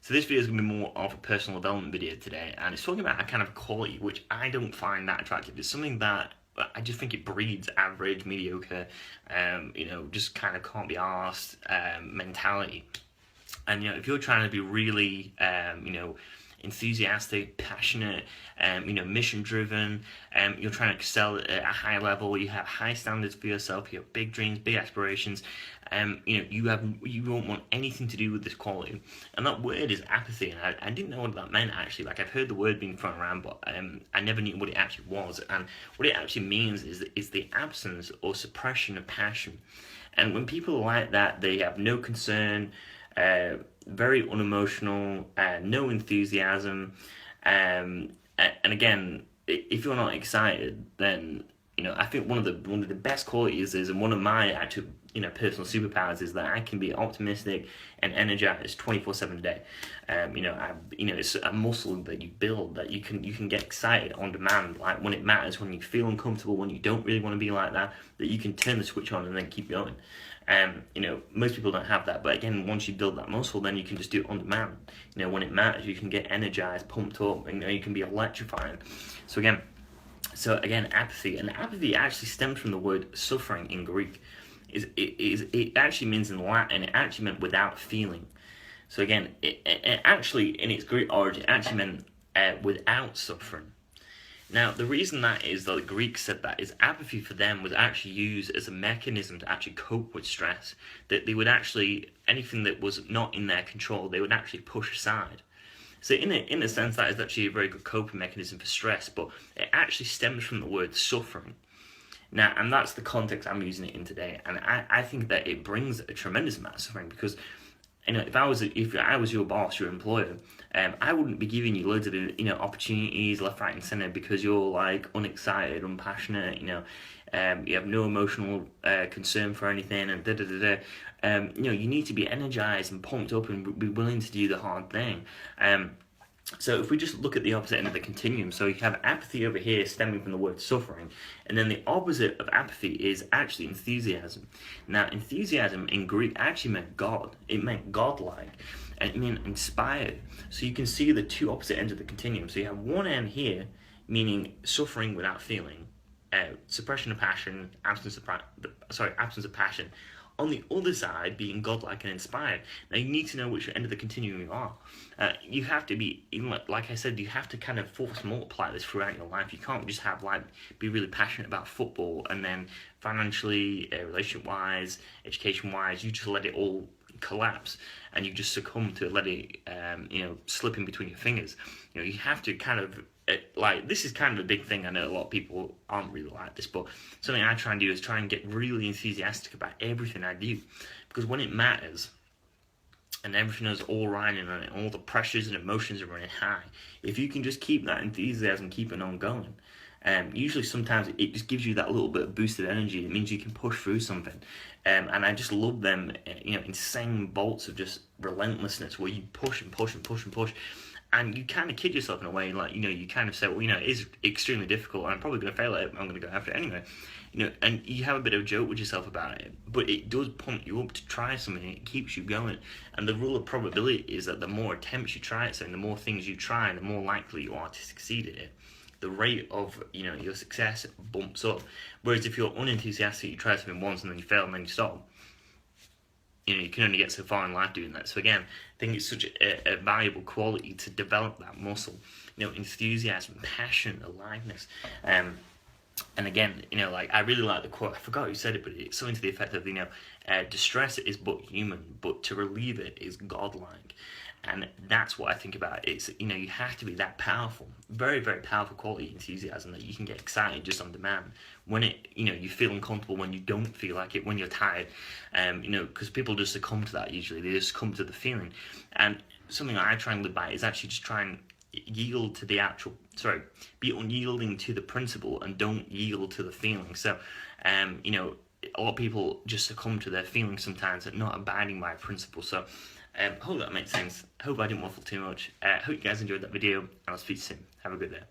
So this video is going to be more of a personal development video today, and it's talking about a kind of quality which I don't find that attractive. It's something that I just think it breeds average, mediocre, just kind of can't be arsed mentality. And if you're trying to be really, enthusiastic, passionate, mission driven, you're trying to excel at a high level, you have high standards for yourself, you have big dreams, big aspirations, you won't want anything to do with this quality. And that word is apathy, and I didn't know what that meant actually. Like, I've heard the word being thrown around, but I never knew what it actually was. And what it actually means is the absence or suppression of passion. And when people are like that, they have no concern, very unemotional, no enthusiasm, and again, if you're not excited, then I think one of the best qualities is, and one of my actual personal superpowers is that I can be optimistic and energized 24/7 a day. It's a muscle that you build, that you can get excited on demand, like when it matters, when you feel uncomfortable, when you don't really want to be like that you can turn the switch on and then keep going. Most people don't have that, but again, once you build that muscle, then you can just do it on demand. When it matters, you can get energized, pumped up, and you can be electrifying. So again, apathy, and apathy actually stems from the word suffering in Greek. It actually means in Latin, it actually meant without feeling. So again, it actually, in its Greek origin, it actually meant without suffering. Now, the reason that is that the Greeks said that is apathy for them was actually used as a mechanism to actually cope with stress. That they would actually, anything that was not in their control, they would actually push aside. So in a sense, that is actually a very good coping mechanism for stress, but it actually stems from the word suffering. Now, and that's the context I'm using it in today, and I think that it brings a tremendous amount of suffering, because if I was your boss, your employer, I wouldn't be giving you loads of opportunities left, right, and center because you're like unexcited, unpassionate. You have no emotional concern for anything, and da da da da. You need to be energized and pumped up and be willing to do the hard thing. So if we just look at the opposite end of the continuum, so you have apathy over here stemming from the word suffering, and then the opposite of apathy is actually enthusiasm. Now, enthusiasm in Greek actually meant God. It meant godlike, and it meant inspired. So you can see the two opposite ends of the continuum. So you have one end here, meaning suffering without feeling, suppression of passion, absence of passion. On the other side, being godlike and inspired. Now, you need to know which end of the continuum you are. You have to be, like I said, you have to kind of force multiply this throughout your life. You can't just have, be really passionate about football and then financially, relationship-wise, education-wise, you just let it all collapse and you just succumb to let it, slip in between your fingers. You have to kind of, this is kind of a big thing. I know a lot of people aren't really like this, but something I try and do is try and get really enthusiastic about everything I do, because when it matters and everything is all riding on it, all the pressures and emotions are running high, if you can just keep that enthusiasm keeping on going, usually sometimes it just gives you that little bit of boosted energy. It means you can push through something, and I just love them insane bolts of just relentlessness where you push and push and push and push. And you kind of kid yourself in a way, you kind of say, well, it is extremely difficult, and I'm probably going to fail at it, but I'm going to go after it anyway. And you have a bit of a joke with yourself about it, but it does pump you up to try something, it keeps you going. And the rule of probability is that the more attempts you try at something, the more things you try, the more likely you are to succeed at it. The rate of, your success bumps up. Whereas if you're unenthusiastic, you try something once and then you fail and then you stop, you can only get so far in life doing that. So again, I think it's such a valuable quality to develop that muscle, enthusiasm, passion, aliveness. And again, I really like the quote, I forgot who said it, but it's something to the effect of, distress is but human, but to relieve it is godlike. And that's what I think about. It's, you have to be that powerful, very, very powerful quality, enthusiasm, that you can get excited just on demand. When you feel uncomfortable, when you don't feel like it, when you're tired, because people just succumb to that usually. They just succumb to the feeling. And something that I try and live by is actually just try and yield to be unyielding to the principle and don't yield to the feeling. So, a lot of people just succumb to their feelings sometimes and not abiding by a principle. So, hope that makes sense. Hope I didn't waffle too much. Hope you guys enjoyed that video, and I'll speak to you soon. Have a good day.